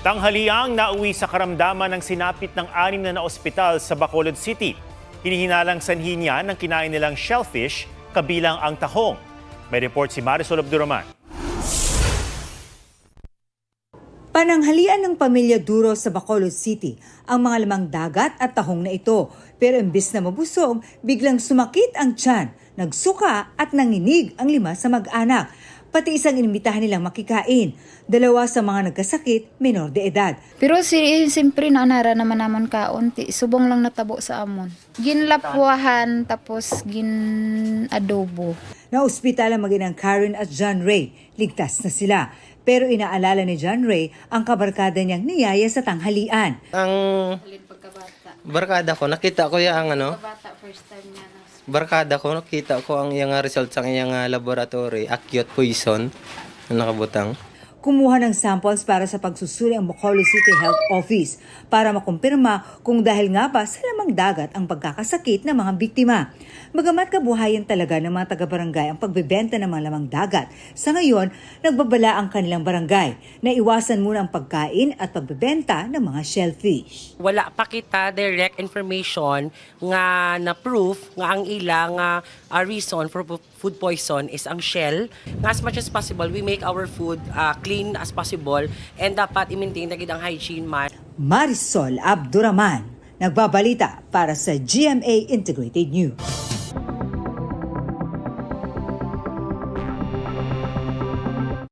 Tanghaliang nauwi sa karamdaman ng sinapit ng 6 na naospital sa Bacolod City. Hinihinalang sanhi niya ng kinain nilang shellfish, kabilang ang tahong. May report si Marisol Abduraman. Pananghalian ng pamilya Duro sa Bacolod City ang mga lamang dagat at tahong na ito. Pero imbis na mabusog, biglang sumakit ang tiyan, nagsuka at nanginig ang 5 sa mag-anak. Pati isang inimbitahan nilang makikain. 2 sa mga nagkasakit, menor de edad. Pero siyempre naanara naman namon kaunti. Subong lang natabo sa amon. Ginlapwahan tapos gin-adobo. Naospital ang mag-inang Karen at John Ray. Ligtas na sila. Pero inaalala ni John Ray ang kabarkada niyang niyaya sa tanghalian. Ang barkada ko, nakita ko yung First time niya na. barkada ko, nakita ko ang iyang results ang iyang laboratory, acute poison, na nakabutang. Kumuha ng samples para sa pagsusuri ang Bacolod City Health Office para makumpirma kung dahil nga ba sa lamang dagat ang pagkakasakit ng mga biktima. Bagamat kabuhayan talaga ng mga taga-barangay ang pagbebenta ng mga lamang dagat, sa ngayon, nagbabala ang kanilang barangay na iwasan muna ang pagkain at pagbebenta ng mga shellfish. Wala pa kita direct information nga na proof nga ang ilang reason for food poison is ang shell. Nga as much as possible, we make our food clean as possible and dapat i-maintain na ang hygiene man. Marisol Abduraman, nagbabalita para sa GMA Integrated News.